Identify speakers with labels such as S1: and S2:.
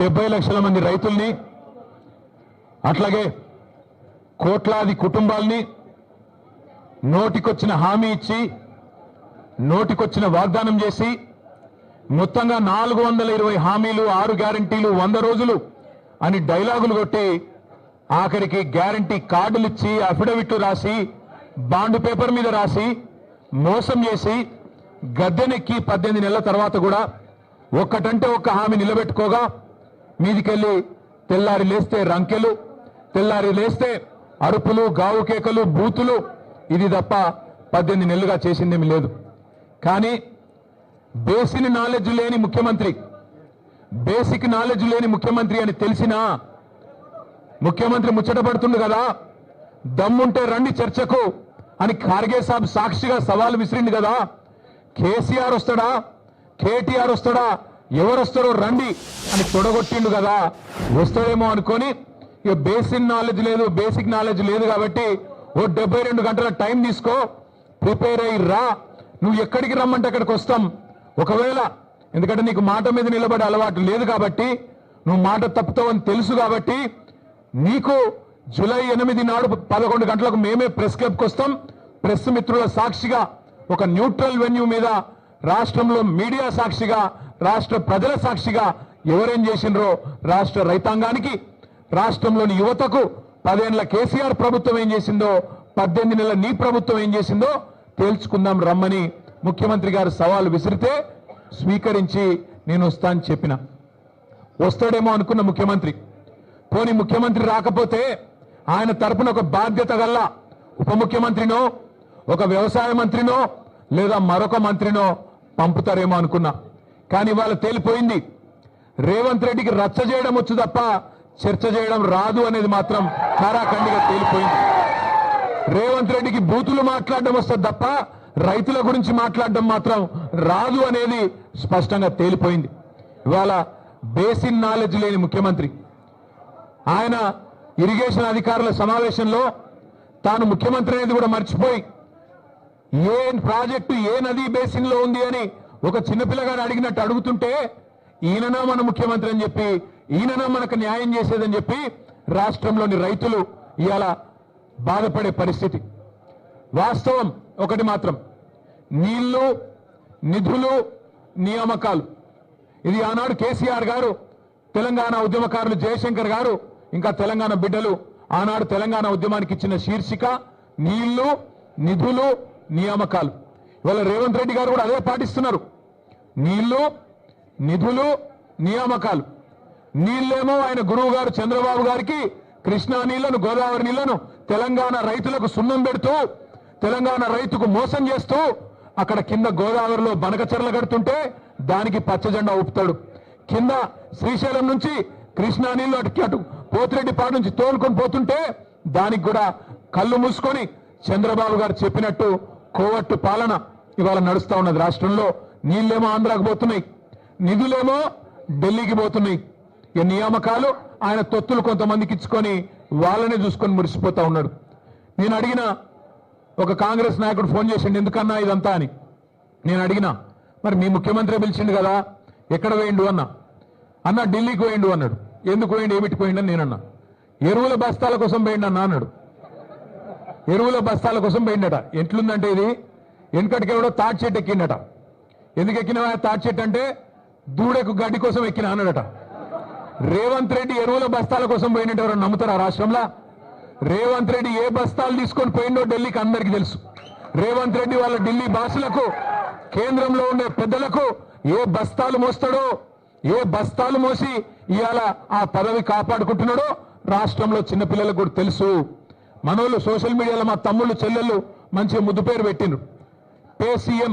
S1: 70 లక్షల మంది రైతుల్ని అట్లాగే కోట్లాది కుటుంబాల్ని నోటికొచ్చిన హామీ ఇచ్చి నోటికొచ్చిన వాగ్దానం చేసి మొత్తంగా 420 హామీలు 6 గ్యారంటీలు 100 రోజులు అని డైలాగులు కొట్టి ఆఖరికి గ్యారంటీ కార్డులు ఇచ్చి అఫిడవిట్లు రాసి బాండ్ పేపర్ మీద రాసి మోసం చేసి గద్దెనెక్కి 18 నెలల తర్వాత కూడా ఒక్కటంటే ఒక్క హామీ నిలబెట్టుకోగా మీదికెళ్ళి తెల్లారి లేస్తే రంకెలు తెల్లారి లేస్తే అరుపులు గావు కేకలు బూతులు ఇది తప్ప 18 నెలలుగా చేసిందేమీ లేదు. కానీ బేసిక్ నాలెడ్జ్ లేని ముఖ్యమంత్రి అని తెలిసినా ముఖ్యమంత్రి ముచ్చటపడుతుంది కదా, దమ్ముంటే రండి చర్చకు అని ఖార్గే సాబ్ సాక్షిగా సవాల్ విసిరింది కదా. కేసీఆర్ వస్తాడా కేటీఆర్ వస్తాడా ఎవరు వస్తారో రండి అని తొడగొట్టిండు కదా. వస్తాడేమో అనుకొని ఇక బేసిక్ నాలెడ్జ్ లేదు కాబట్టి ఓ 72 గంటల టైం తీసుకో, ప్రిపేర్ అయ్యి రా, నువ్వు ఎక్కడికి రమ్మంటే అక్కడికి వస్తాం. ఒకవేళ ఎందుకంటే నీకు మాట మీద నిలబడే అలవాటు లేదు కాబట్టి, నువ్వు మాట తప్పుతావని తెలుసు కాబట్టి నీకు జూలై 8 నాడు 11 గంటలకు మేమే ప్రెస్ క్లబ్కి వస్తాం. ప్రెస్ మిత్రుల సాక్షిగా ఒక న్యూట్రల్ వెన్యూ మీద రాష్ట్రంలో మీడియా సాక్షిగా రాష్ట్ర ప్రజల సాక్షిగా ఎవరేం చేసినరో రాష్ట్ర రైతాంగానికి రాష్ట్రంలోని యువతకు 10 ఏళ్ల కేసీఆర్ ప్రభుత్వం ఏం చేసిందో 18 నెలల నీ ప్రభుత్వం ఏం చేసిందో తేల్చుకుందాం రమ్మని ముఖ్యమంత్రి గారు సవాల్ విసిరితే స్వీకరించి నేను వస్తాను చెప్పిన. వస్తాడేమో అనుకున్న ముఖ్యమంత్రి, పోనీ ముఖ్యమంత్రి రాకపోతే ఆయన తరపున ఒక బాధ్యత గల్ల ఉప ముఖ్యమంత్రినో ఒక వ్యవసాయ మంత్రినో లేదా మరొక మంత్రినో పంపుతారేమో అనుకున్నా. కానీ వాళ్ళ తేలిపోయింది, రేవంత్ రెడ్డికి రచ్చ చేయడం వచ్చు తప్ప చర్చ చేయడం రాదు అనేది మాత్రం కారాఖండిగా తేలిపోయింది. రేవంత్ రెడ్డికి బూతులు మాట్లాడడం వస్తుంది తప్ప రైతుల గురించి మాట్లాడడం మాత్రం రాదు అనేది స్పష్టంగా తేలిపోయింది. ఇవాళ బేసిక్ నాలెడ్జ్ లేని ముఖ్యమంత్రి ఆయన ఇరిగేషన్ అధికారుల సమావేశంలో తాను ముఖ్యమంత్రి అనేది కూడా మర్చిపోయి ఏ ప్రాజెక్టు ఏ నదీ బేసిన్ లో ఉంది అని ఒక చిన్నపిల్లగాడు అడిగినట్టు అడుగుతుంటే ఈయననా మన ముఖ్యమంత్రి అని చెప్పి ఈయననా మనకు న్యాయం చేసేదని చెప్పి రాష్ట్రంలోని రైతులు ఇవాళ బాధపడే పరిస్థితి. వాస్తవం ఒకటి మాత్రం, నీళ్లు నిధులు నియామకాలు ఇది ఆనాడు కేసీఆర్ గారు, తెలంగాణ ఉద్యమకారులు జయశంకర్ గారు ఇంకా తెలంగాణ బిడ్డలు ఆనాడు తెలంగాణ ఉద్యమానికి ఇచ్చిన శీర్షిక నీళ్లు నిధులు నియామకాలు. ఇవాళ రేవంత్ రెడ్డి గారు కూడా అదే పాటిస్తున్నారు, నీళ్లు నిధులు నియామకాలు. నీళ్లేమో ఆయన గురువు గారు చంద్రబాబు గారికి కృష్ణా నీళ్లను గోదావరి నీళ్లను తెలంగాణ రైతులకు సున్నం పెడుతూ తెలంగాణ రైతుకు మోసం చేస్తూ అక్కడ కింద గోదావరిలో బనకచెర్ల కడుతుంటే దానికి పచ్చజెండా ఊపుతాడు. కింద శ్రీశైలం నుంచి కృష్ణా నీళ్లు అటు పోతిరెడ్డిపాడు నుంచి తోలుకొని పోతుంటే దానికి కూడా కళ్ళు మూసుకొని చంద్రబాబు గారు చెప్పినట్టు కోవట్టు పాలన ఇవాళ నడుస్తా ఉన్నది రాష్ట్రంలో. నీళ్ళేమో ఆంధ్రాకు పోతున్నాయి, నిధులేమో ఢిల్లీకి పోతున్నాయి. ఈ నియామకాలు ఆయన తొత్తులు కొంతమందికి ఇచ్చుకొని వాళ్ళనే చూసుకొని మురిసిపోతా ఉన్నాడు. నేను అడిగిన ఒక కాంగ్రెస్ నాయకుడు ఫోన్ చేసిండు, ఎందుకన్నా ఇదంతా అని. నేను అడిగినా, మరి మీ ముఖ్యమంత్రి పిలిచిండు కదా ఎక్కడ పోయిండు అన్న ఢిల్లీకి పోయిండు అన్నాడు. ఎందుకు పోయిండు ఏమిటి పోయిండు అని నేనన్నా. ఎరువుల బస్తాల కోసం పోయిండు అన్నాడు. ఎరువుల బస్తాల కోసం పోయిండట. ఎట్లుందంటే ఇది వెనకటికెవడో తాటి చెట్టు ఎక్కిండట. ఎందుకు ఎక్కినవా తాటి చెట్టు అంటే దూడకు గడ్డి కోసం ఎక్కిన అన్నాడట. రేవంత్ రెడ్డి ఎరువుల బస్తాల కోసం పోయినట్టు ఎవరు నమ్ముతారా రాష్ట్రంలో? రేవంత్ రెడ్డి ఏ బస్తాలు తీసుకొని పోయిండో ఢిల్లీకి అందరికీ తెలుసు. రేవంత్ రెడ్డి వాళ్ళ ఢిల్లీ భాషలకు కేంద్రంలో ఉండే పెద్దలకు ఏ బస్తాలు మోస్తాడో ఏ బస్తాలు మోసి ఇవాళ ఆ పదవి కాపాడుకుంటున్నాడో రాష్ట్రంలో చిన్నపిల్లలకు కూడా తెలుసు. మనోళ్ళు సోషల్ మీడియాలో మా తమ్ముళ్ళు చెల్లెళ్ళు మంచిగా ముద్దు పేరు పెట్టిండ్రు, పే సీఎం